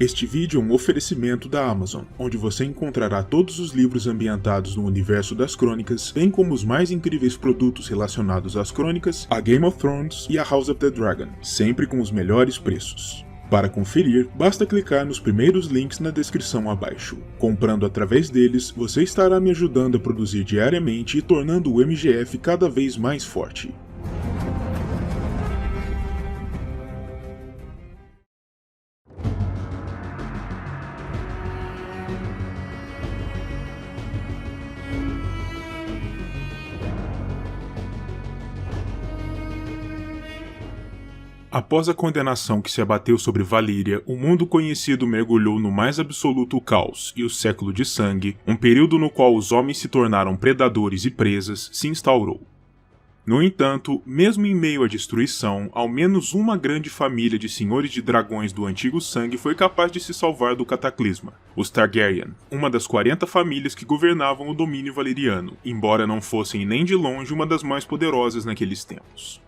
Este vídeo é um oferecimento da Amazon, onde você encontrará todos os livros ambientados no universo das crônicas, bem como os mais incríveis produtos relacionados às crônicas, a Game of Thrones e a House of the Dragon, sempre com os melhores preços. Para conferir, basta clicar nos primeiros links na descrição abaixo. Comprando através deles, você estará me ajudando a produzir diariamente e tornando o MGF cada vez mais forte. Após a condenação que se abateu sobre Valíria, o mundo conhecido mergulhou no mais absoluto caos e o século de sangue, um período no qual os homens se tornaram predadores e presas, se instaurou. No entanto, mesmo em meio à destruição, ao menos uma grande família de senhores de dragões do antigo sangue foi capaz de se salvar do cataclisma, os Targaryen, uma das 40 famílias que governavam o domínio valeriano, embora não fossem nem de longe uma das mais poderosas naqueles tempos.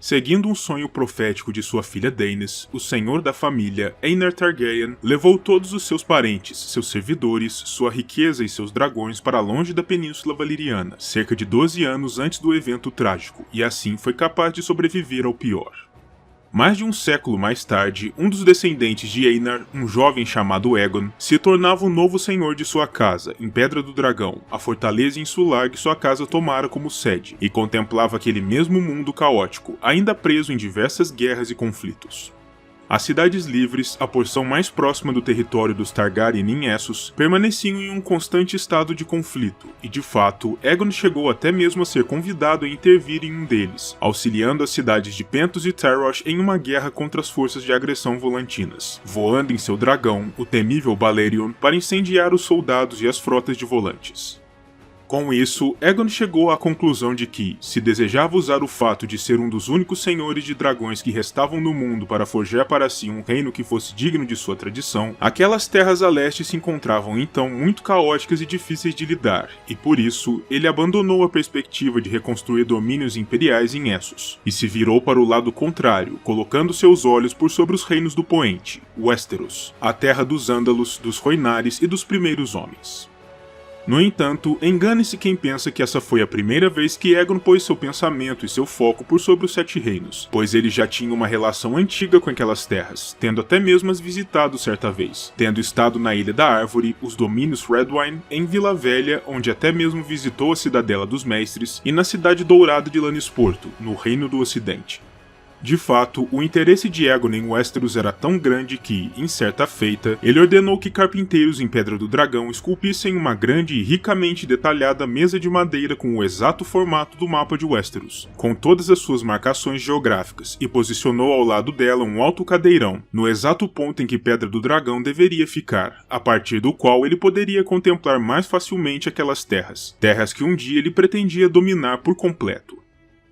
Seguindo um sonho profético de sua filha Daenerys, o senhor da família, Aenar Targaryen, levou todos os seus parentes, seus servidores, sua riqueza e seus dragões para longe da Península Valeriana, cerca de 12 anos antes do evento trágico, e assim foi capaz de sobreviver ao pior. Mais de um século mais tarde, um dos descendentes de Aenar, um jovem chamado Aegon, se tornava o novo senhor de sua casa, em Pedra do Dragão, a fortaleza insular que sua casa tomara como sede, e contemplava aquele mesmo mundo caótico, ainda preso em diversas guerras e conflitos. As Cidades Livres, a porção mais próxima do território dos Targaryen em Essos, permaneciam em um constante estado de conflito, e de fato, Aegon chegou até mesmo a ser convidado a intervir em um deles, auxiliando as cidades de Pentos e Tyrosh em uma guerra contra as forças de agressão volantinas, voando em seu dragão, o temível Balerion, para incendiar os soldados e as frotas de volantes. Com isso, Aegon chegou à conclusão de que, se desejava usar o fato de ser um dos únicos senhores de dragões que restavam no mundo para forjar para si um reino que fosse digno de sua tradição, aquelas terras a leste se encontravam então muito caóticas e difíceis de lidar, e por isso, ele abandonou a perspectiva de reconstruir domínios imperiais em Essos, e se virou para o lado contrário, colocando seus olhos por sobre os reinos do Poente, Westeros, a terra dos Ândalos, dos Rhoynares e dos primeiros homens. No entanto, engane-se quem pensa que essa foi a primeira vez que Aegon pôs seu pensamento e seu foco por sobre os Sete Reinos, pois ele já tinha uma relação antiga com aquelas terras, tendo até mesmo as visitado certa vez, tendo estado na Ilha da Árvore, os domínios Redwyne, em Vila Velha, onde até mesmo visitou a Cidadela dos Mestres, e na Cidade Dourada de Lannisporto, no Reino do Ocidente. De fato, o interesse de Aegon em Westeros era tão grande que, em certa feita, ele ordenou que carpinteiros em Pedra do Dragão esculpissem uma grande e ricamente detalhada mesa de madeira com o exato formato do mapa de Westeros, com todas as suas marcações geográficas, e posicionou ao lado dela um alto cadeirão, no exato ponto em que Pedra do Dragão deveria ficar, a partir do qual ele poderia contemplar mais facilmente aquelas terras, terras que um dia ele pretendia dominar por completo.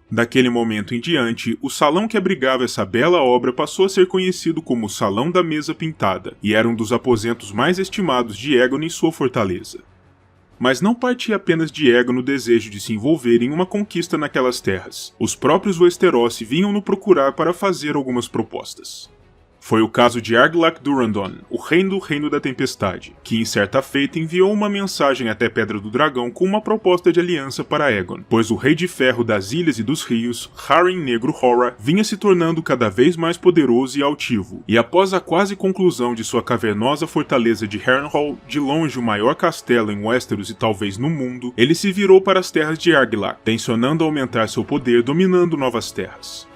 Daquele momento em diante, o salão que abrigava essa bela obra passou a ser conhecido como o Salão da Mesa Pintada, e era um dos aposentos mais estimados de Aegon em sua fortaleza. Mas não partia apenas de Aegon no desejo de se envolver em uma conquista naquelas terras. Os próprios Westerosi vinham no procurar para fazer algumas propostas. Foi o caso de Argilac Durrandon, o rei do Reino da Tempestade, que em certa feita enviou uma mensagem até Pedra do Dragão com uma proposta de aliança para Aegon, pois o Rei de Ferro das Ilhas e dos Rios, Harren Negro Hora, vinha se tornando cada vez mais poderoso e altivo, e após a quase conclusão de sua cavernosa fortaleza de Harrenhal, de longe o maior castelo em Westeros e talvez no mundo, ele se virou para as terras de Argilac, tensionando aumentar seu poder dominando novas terras.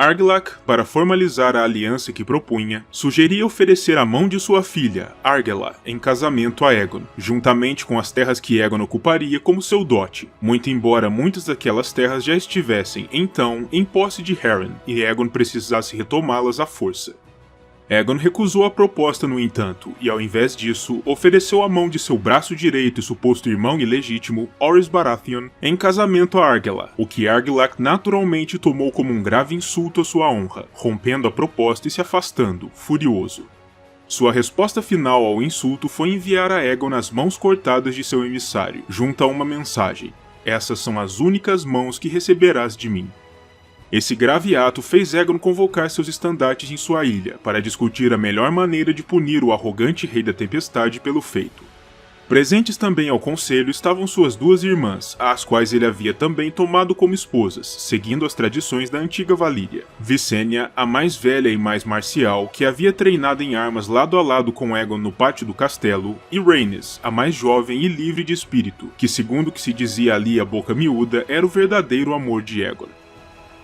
Argilac, para formalizar a aliança que propunha, sugeria oferecer a mão de sua filha, Argella, em casamento a Aegon, juntamente com as terras que Aegon ocuparia como seu dote, muito embora muitas daquelas terras já estivessem, então, em posse de Harren, e Aegon precisasse retomá-las à força. Aegon recusou a proposta, no entanto, e ao invés disso, ofereceu a mão de seu braço direito e suposto irmão ilegítimo, Orys Baratheon, em casamento a Argella, o que Argilac naturalmente tomou como um grave insulto à sua honra, rompendo a proposta e se afastando, furioso. Sua resposta final ao insulto foi enviar a Aegon as mãos cortadas de seu emissário, junto a uma mensagem: "Essas são as únicas mãos que receberás de mim." Esse grave ato fez Aegon convocar seus estandartes em sua ilha, para discutir a melhor maneira de punir o arrogante Rei da Tempestade pelo feito. Presentes também ao conselho estavam suas duas irmãs, às quais ele havia também tomado como esposas, seguindo as tradições da antiga Valíria. Visenya, a mais velha e mais marcial, que havia treinado em armas lado a lado com Aegon no pátio do castelo, e Rhaenys, a mais jovem e livre de espírito, que segundo o que se dizia ali a boca miúda, era o verdadeiro amor de Aegon.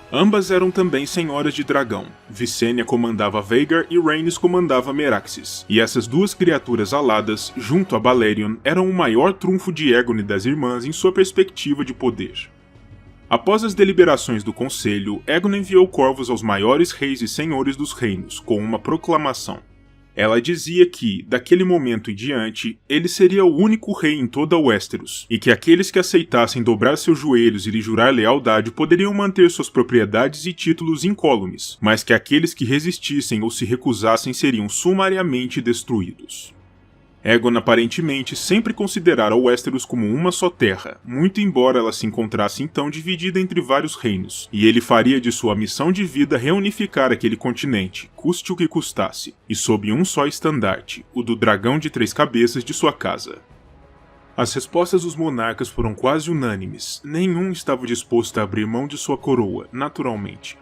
Ambas eram também senhoras de dragão. Visenya comandava Vhagar e Rhaenys comandava Meraxes, e essas duas criaturas aladas, junto a Balerion, eram o maior trunfo de Aegon e das irmãs em sua perspectiva de poder. Após as deliberações do conselho, Aegon enviou corvos aos maiores reis e senhores dos reinos, com uma proclamação. Ela dizia que, daquele momento em diante, ele seria o único rei em toda Westeros, e que aqueles que aceitassem dobrar seus joelhos e lhe jurar lealdade poderiam manter suas propriedades e títulos incólumes, mas que aqueles que resistissem ou se recusassem seriam sumariamente destruídos. Aegon aparentemente sempre considerara Westeros como uma só terra, muito embora ela se encontrasse então dividida entre vários reinos, e ele faria de sua missão de vida reunificar aquele continente, custe o que custasse, e sob um só estandarte, o do dragão de 3 cabeças de sua casa. As respostas dos monarcas foram quase unânimes, nenhum estava disposto a abrir mão de sua coroa, naturalmente.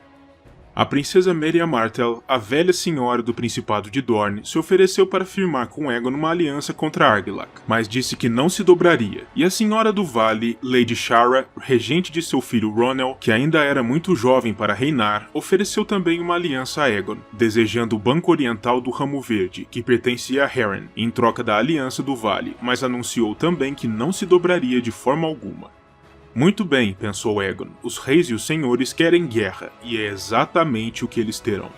A princesa Meriah Martell, a velha senhora do Principado de Dorne, se ofereceu para firmar com Aegon uma aliança contra Argilac, mas disse que não se dobraria, e a Senhora do Vale, Lady Shara, regente de seu filho Ronel, que ainda era muito jovem para reinar, ofereceu também uma aliança a Aegon, desejando o Banco Oriental do Ramo Verde, que pertencia a Harren, em troca da Aliança do Vale, mas anunciou também que não se dobraria de forma alguma. Muito bem, pensou Aegon, os reis e os senhores querem guerra, e é exatamente o que eles terão.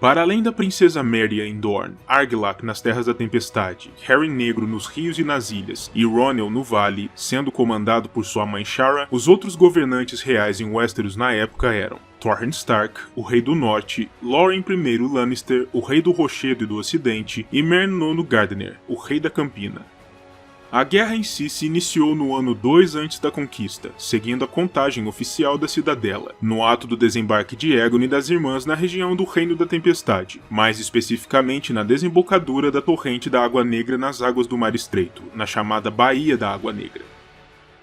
Para além da princesa Meriah em Dorne, Argilac nas Terras da Tempestade, Harren Negro nos rios e nas ilhas, e Ronel no Vale, sendo comandado por sua mãe Shara, os outros governantes reais em Westeros na época eram Torrhen Stark, o Rei do Norte, Loren I Lannister, o Rei do Rochedo e do Ocidente, e Meryn IX Gardener, o Rei da Campina. A guerra em si se iniciou no ano 2 antes da conquista, seguindo a contagem oficial da cidadela, no ato do desembarque de Aegon e das irmãs na região do Reino da Tempestade, mais especificamente na desembocadura da torrente da Água Negra nas águas do Mar Estreito, na chamada Baía da Água Negra.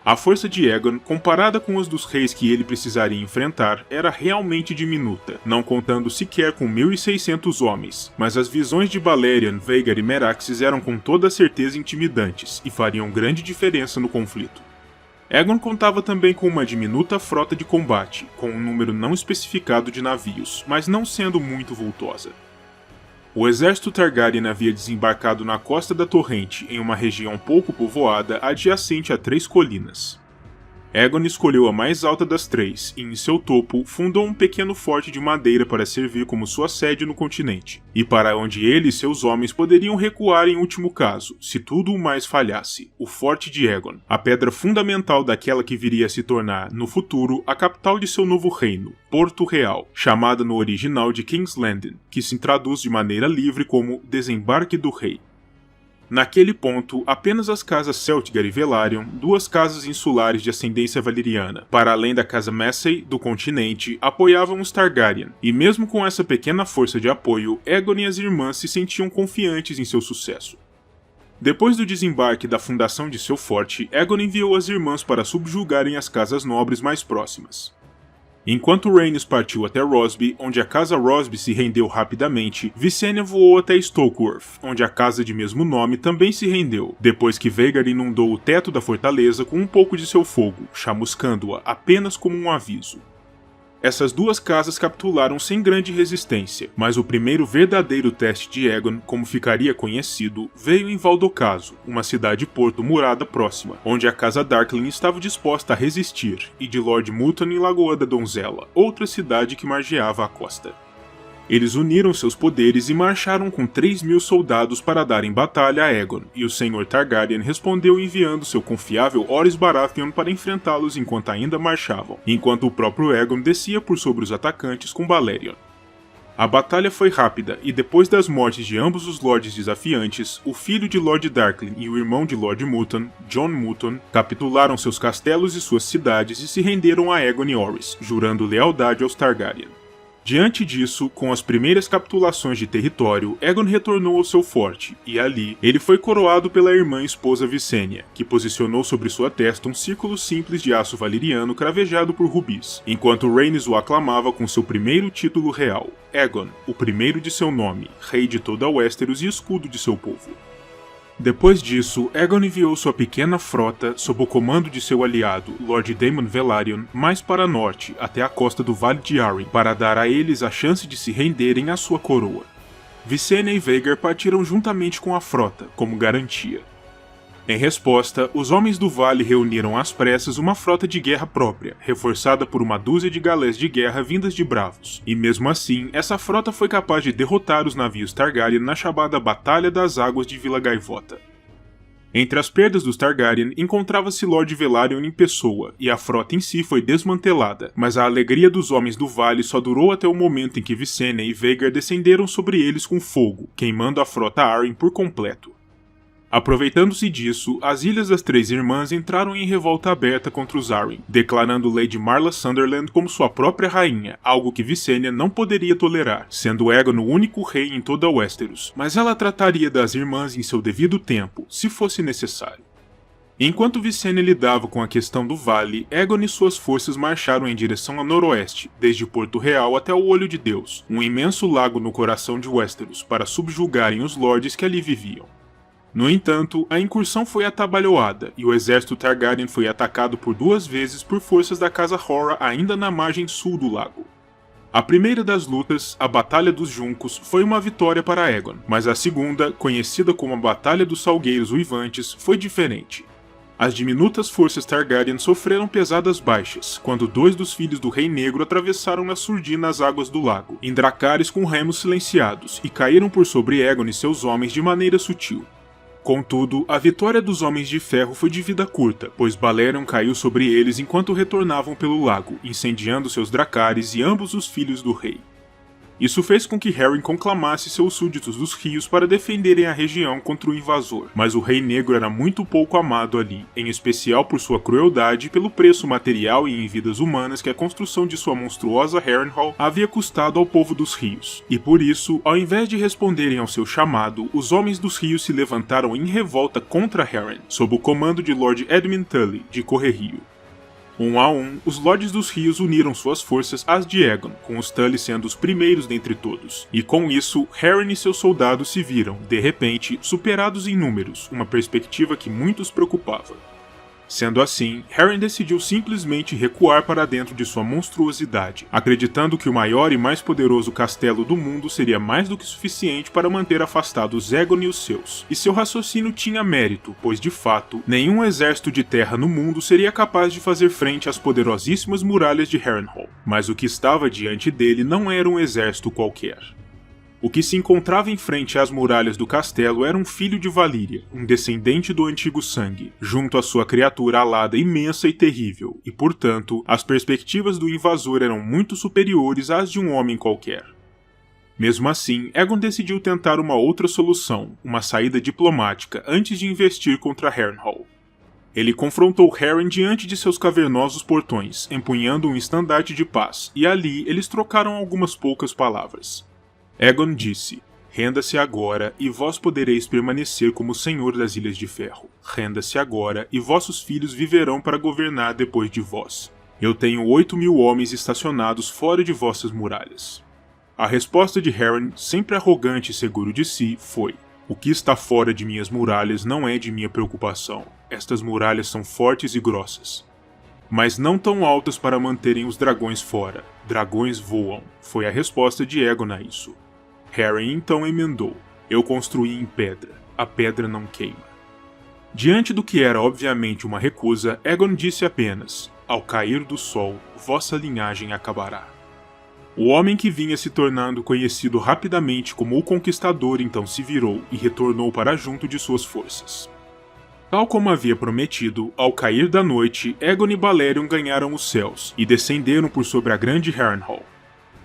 A força de Aegon, comparada com as dos reis que ele precisaria enfrentar, era realmente diminuta, não contando sequer com 1.600 homens, mas as visões de Balerion, Vhagar e Meraxes eram com toda certeza intimidantes e fariam grande diferença no conflito. Aegon contava também com uma diminuta frota de combate, com um número não especificado de navios, mas não sendo muito vultosa. O exército Targaryen havia desembarcado na costa da torrente, em uma região pouco povoada adjacente a 3 colinas. Aegon escolheu a mais alta das 3 e, em seu topo, fundou um pequeno forte de madeira para servir como sua sede no continente, e para onde ele e seus homens poderiam recuar em último caso, se tudo o mais falhasse, o Forte de Aegon, a pedra fundamental daquela que viria a se tornar, no futuro, a capital de seu novo reino, Porto Real, chamada no original de King's Landing, que se traduz de maneira livre como Desembarque do Rei. Naquele ponto, apenas as casas Celtigar e Velaryon, 2 casas insulares de ascendência valeriana, para além da casa Massey, do continente, apoiavam os Targaryen, e mesmo com essa pequena força de apoio, Aegon e as irmãs se sentiam confiantes em seu sucesso. Depois do desembarque e da fundação de seu forte, Aegon enviou as irmãs para subjugarem as casas nobres mais próximas. Enquanto Rhaenys partiu até Rosby, onde a casa Rosby se rendeu rapidamente, Visenya voou até Stokeworth, onde a casa de mesmo nome também se rendeu, depois que Vhagar inundou o teto da fortaleza com um pouco de seu fogo, chamuscando-a apenas como um aviso. Essas 2 casas capitularam sem grande resistência, mas o primeiro verdadeiro teste de Aegon, como ficaria conhecido, veio em Valdocaso, uma cidade-porto murada próxima, onde a casa Darkling estava disposta a resistir, e de Lord Multon em Lagoa da Donzela, outra cidade que margeava a costa. Eles uniram seus poderes e marcharam com 3.000 soldados para darem batalha a Aegon, e o Senhor Targaryen respondeu enviando seu confiável Orys Baratheon para enfrentá-los enquanto ainda marchavam, enquanto o próprio Aegon descia por sobre os atacantes com Balerion. A batalha foi rápida, e depois das mortes de ambos os lordes desafiantes, o filho de Lord Darkling e o irmão de Lord Muton, Jon Muton, capitularam seus castelos e suas cidades e se renderam a Aegon e Orys, jurando lealdade aos Targaryen. Diante disso, com as primeiras capitulações de território, Aegon retornou ao seu forte, e ali, ele foi coroado pela irmã e esposa Visenya, que posicionou sobre sua testa um círculo simples de aço valeriano cravejado por rubis, enquanto Rhaenys o aclamava com seu primeiro título real, Aegon, o primeiro de seu nome, rei de toda Westeros e escudo de seu povo. Depois disso, Aegon enviou sua pequena frota, sob o comando de seu aliado, Lord Daemon Velaryon, mais para norte, até a costa do Vale de Arryn, para dar a eles a chance de se renderem à sua coroa. Visenya e Vhagar partiram juntamente com a frota, como garantia. Em resposta, os homens do vale reuniram às pressas uma frota de guerra própria, reforçada por uma dúzia de galés de guerra vindas de Bravos, e mesmo assim, essa frota foi capaz de derrotar os navios Targaryen na chamada Batalha das Águas de Vila Gaivota. Entre as perdas dos Targaryen encontrava-se Lord Velaryon em pessoa, e a frota em si foi desmantelada, mas a alegria dos homens do vale só durou até o momento em que Visenya e Vhagar descenderam sobre eles com fogo, queimando a frota Arryn por completo. Aproveitando-se disso, as Ilhas das Três Irmãs entraram em revolta aberta contra os Arryn, declarando Lady Marla Sunderland como sua própria rainha, algo que Visenya não poderia tolerar, sendo Aegon o único rei em toda Westeros, mas ela trataria das irmãs em seu devido tempo, se fosse necessário. Enquanto Visenya lidava com a questão do vale, Aegon e suas forças marcharam em direção a noroeste, desde Porto Real até o Olho de Deus, um imenso lago no coração de Westeros, para subjugarem os lordes que ali viviam. No entanto, a incursão foi atabalhoada e o exército Targaryen foi atacado por 2 vezes por forças da Casa Horra ainda na margem sul do lago. A primeira das lutas, a Batalha dos Juncos, foi uma vitória para Aegon, mas a segunda, conhecida como a Batalha dos Salgueiros Uivantes, foi diferente. As diminutas forças Targaryen sofreram pesadas baixas, quando 2 dos filhos do Rei Negro atravessaram na surdina as águas do lago, em dracares com remos silenciados, e caíram por sobre Aegon e seus homens de maneira sutil. Contudo, a vitória dos Homens de Ferro foi de vida curta, pois Balerion caiu sobre eles enquanto retornavam pelo lago, incendiando seus dracares e ambos os filhos do rei. Isso fez com que Harren conclamasse seus súditos dos rios para defenderem a região contra o invasor, mas o Rei Negro era muito pouco amado ali, em especial por sua crueldade e pelo preço material e em vidas humanas que a construção de sua monstruosa Harrenhal havia custado ao povo dos rios. E por isso, ao invés de responderem ao seu chamado, os Homens dos Rios se levantaram em revolta contra Harren, sob o comando de Lord Edmund Tully, de Correrio. Um a um, os Lordes dos Rios uniram suas forças às de Aegon, com os Tully sendo os primeiros dentre todos. E com isso, Harren e seus soldados se viram, de repente, superados em números, uma perspectiva que muitos preocupava. Sendo assim, Harren decidiu simplesmente recuar para dentro de sua monstruosidade, acreditando que o maior e mais poderoso castelo do mundo seria mais do que suficiente para manter afastados Aegon e os seus. E seu raciocínio tinha mérito, pois de fato, nenhum exército de terra no mundo seria capaz de fazer frente às poderosíssimas muralhas de Harrenhal. Mas o que estava diante dele não era um exército qualquer. O que se encontrava em frente às muralhas do castelo era um filho de Valíria, um descendente do antigo sangue, junto à sua criatura alada imensa e terrível, e portanto, as perspectivas do invasor eram muito superiores às de um homem qualquer. Mesmo assim, Aegon decidiu tentar uma outra solução, uma saída diplomática, antes de investir contra Harrenhal. Ele confrontou Harren diante de seus cavernosos portões, empunhando um estandarte de paz, e ali eles trocaram algumas poucas palavras. Aegon disse: "Renda-se agora, e vós podereis permanecer como senhor das Ilhas de Ferro. Renda-se agora, e vossos filhos viverão para governar depois de vós. Eu tenho 8.000 homens estacionados fora de vossas muralhas." A resposta de Harren, sempre arrogante e seguro de si, foi: "O que está fora de minhas muralhas não é de minha preocupação. Estas muralhas são fortes e grossas, mas não tão altas para manterem os dragões fora. Dragões voam." Foi a resposta de Aegon a isso. Harren então emendou: "Eu construí em pedra. A pedra não queima." Diante do que era obviamente uma recusa, Aegon disse apenas: "Ao cair do sol, vossa linhagem acabará." O homem que vinha se tornando conhecido rapidamente como o Conquistador então se virou e retornou para junto de suas forças. Tal como havia prometido, ao cair da noite, Aegon e Balerion ganharam os céus e descenderam por sobre a grande Harrenhal.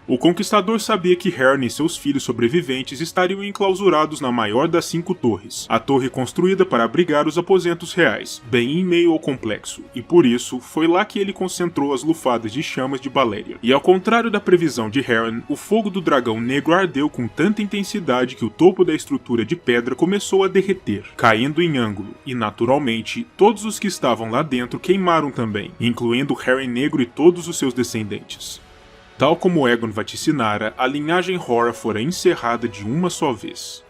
O Conquistador sabia que Harren e seus filhos sobreviventes estariam enclausurados na maior das 5 torres, a torre construída para abrigar os aposentos reais, bem em meio ao complexo, e por isso, foi lá que ele concentrou as lufadas de chamas de Balerion. E ao contrário da previsão de Harren, o fogo do dragão negro ardeu com tanta intensidade que o topo da estrutura de pedra começou a derreter, caindo em ângulo, e naturalmente, todos os que estavam lá dentro queimaram também, incluindo Harren negro e todos os seus descendentes. Tal como Aegon vaticinara, a linhagem Hora fora encerrada de uma só vez.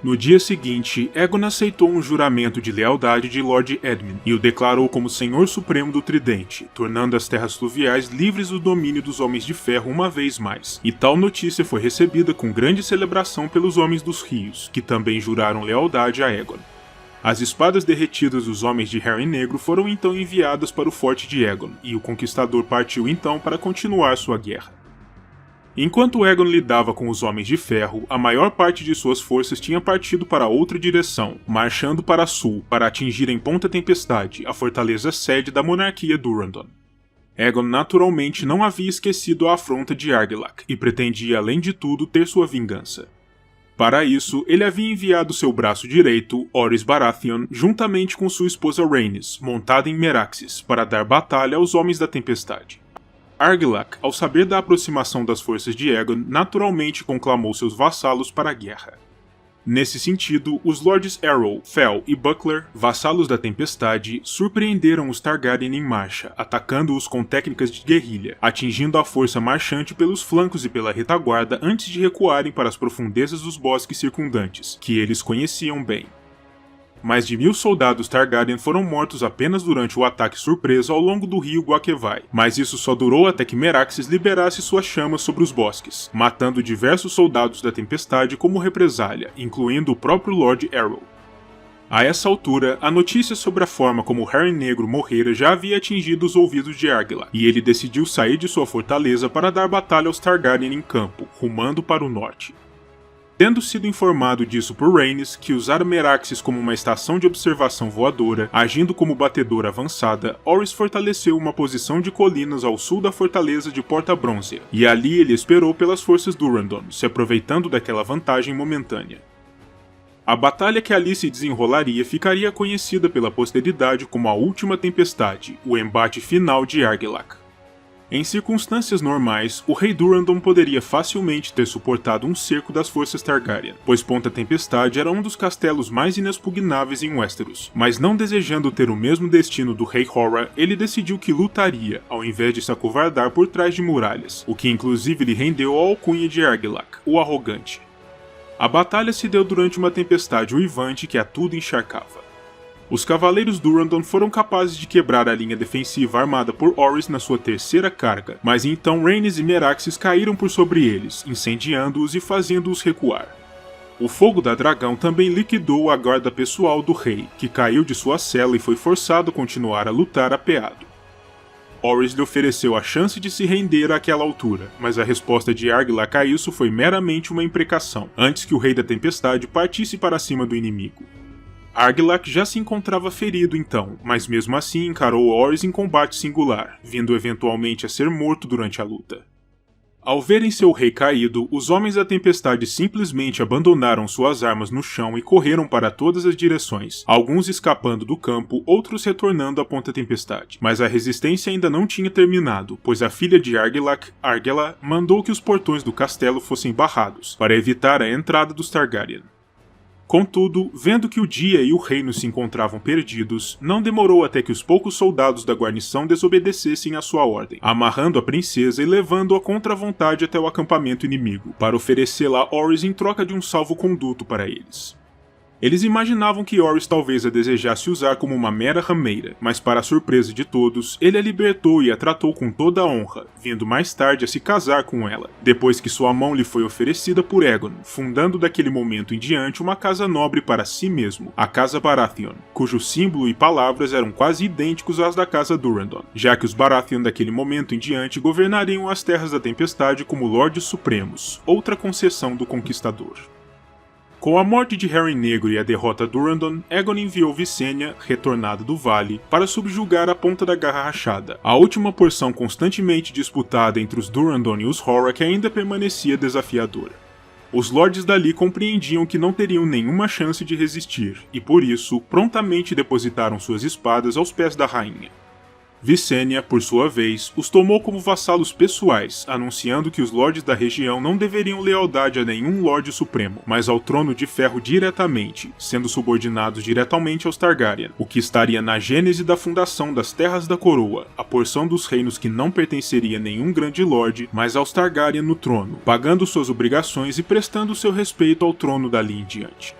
No dia seguinte, Aegon aceitou um juramento de lealdade de Lord Edmund e o declarou como Senhor Supremo do Tridente, tornando as terras fluviais livres do domínio dos Homens de Ferro uma vez mais. E tal notícia foi recebida com grande celebração pelos Homens dos Rios, que também juraram lealdade a Aegon. As espadas derretidas dos homens de Harren Negro foram então enviadas para o forte de Aegon, e o Conquistador partiu então para continuar sua guerra. Enquanto Aegon lidava com os Homens de Ferro, a maior parte de suas forças tinha partido para outra direção, marchando para sul para atingirem Ponta Tempestade, a fortaleza sede da monarquia Durrandon. Aegon naturalmente não havia esquecido a afronta de Argilac, e pretendia além de tudo ter sua vingança. Para isso, ele havia enviado seu braço direito, Orys Baratheon, juntamente com sua esposa Rhaenys, montada em Meraxes, para dar batalha aos Homens da Tempestade. Argilac, ao saber da aproximação das forças de Aegon, naturalmente conclamou seus vassalos para a guerra. Nesse sentido, os Lords Arrow, Fel e Buckler, vassalos da Tempestade, surpreenderam os Targaryen em marcha, atacando-os com técnicas de guerrilha, atingindo a força marchante pelos flancos e pela retaguarda antes de recuarem para as profundezas dos bosques circundantes, que eles conheciam bem. Mais de 1000 soldados Targaryen foram mortos apenas durante o ataque surpresa ao longo do rio Guaquevai, mas isso só durou até que Meraxes liberasse suas chamas sobre os bosques, matando diversos soldados da Tempestade como represália, incluindo o próprio Lord Arrow. A essa altura, a notícia sobre a forma como Harren Negro morrera já havia atingido os ouvidos de Argilac, e ele decidiu sair de sua fortaleza para dar batalha aos Targaryen em campo, rumando para o norte. Tendo sido informado disso por Rhaenys, que usara Meraxes como uma estação de observação voadora, agindo como batedora avançada, Orys fortaleceu uma posição de colinas ao sul da fortaleza de Porta Bronzea, e ali ele esperou pelas forças Durrandon, se aproveitando daquela vantagem momentânea. A batalha que ali se desenrolaria ficaria conhecida pela posteridade como a Última Tempestade, o embate final de Argilac. Em circunstâncias normais, o rei Durrandon poderia facilmente ter suportado um cerco das forças Targaryen, pois Ponta Tempestade era um dos castelos mais inexpugnáveis em Westeros, mas não desejando ter o mesmo destino do rei Hora, ele decidiu que lutaria, ao invés de se acovardar por trás de muralhas, o que inclusive lhe rendeu a alcunha de Argilac, o Arrogante. A batalha se deu durante uma tempestade uivante que a tudo encharcava. Os cavaleiros Durrandon foram capazes de quebrar a linha defensiva armada por Orys na sua terceira carga, mas então Rhaenys e Meraxes caíram por sobre eles, incendiando-os e fazendo-os recuar. O fogo da dragão também liquidou a guarda pessoal do rei, que caiu de sua cela e foi forçado a continuar a lutar apeado. Orys lhe ofereceu a chance de se render àquela altura, mas a resposta de Argilac a isso foi meramente uma imprecação, antes que o Rei da Tempestade partisse para cima do inimigo. Argilac já se encontrava ferido então, mas mesmo assim encarou Orys em combate singular, vindo eventualmente a ser morto durante a luta. Ao verem seu rei caído, os Homens da Tempestade simplesmente abandonaram suas armas no chão e correram para todas as direções, alguns escapando do campo, outros retornando à Ponta Tempestade. Mas a resistência ainda não tinha terminado, pois a filha de Argilac, Argela, mandou que os portões do castelo fossem barrados, para evitar a entrada dos Targaryen. Contudo, vendo que o dia e o reino se encontravam perdidos, não demorou até que os poucos soldados da guarnição desobedecessem à sua ordem, amarrando a princesa e levando-a contra a vontade até o acampamento inimigo, para oferecê-la a Orys em troca de um salvo-conduto para eles. Eles imaginavam que Orys talvez a desejasse usar como uma mera rameira, mas para a surpresa de todos, ele a libertou e a tratou com toda a honra, vindo mais tarde a se casar com ela, depois que sua mão lhe foi oferecida por Aegon, fundando daquele momento em diante uma casa nobre para si mesmo, a Casa Baratheon, cujo símbolo e palavras eram quase idênticos às da Casa Durrandon, já que os Baratheon daquele momento em diante governariam as Terras da Tempestade como Lordes Supremos, outra concessão do Conquistador. Com a morte de Harry Negro e a derrota de Durandon, Aegon enviou Visenya, retornada do Vale, para subjugar a Ponta da Garra Rachada, a última porção constantemente disputada entre os Durandon e os Horak que ainda permanecia desafiadora. Os lords dali compreendiam que não teriam nenhuma chance de resistir, e por isso, prontamente depositaram suas espadas aos pés da rainha. Visenya, por sua vez, os tomou como vassalos pessoais, anunciando que os lordes da região não deveriam lealdade a nenhum Lorde Supremo, mas ao Trono de Ferro diretamente, sendo subordinados diretamente aos Targaryen, o que estaria na gênese da fundação das Terras da Coroa, a porção dos reinos que não pertenceria a nenhum grande lorde, mas aos Targaryen no trono, pagando suas obrigações e prestando seu respeito ao trono dali em diante.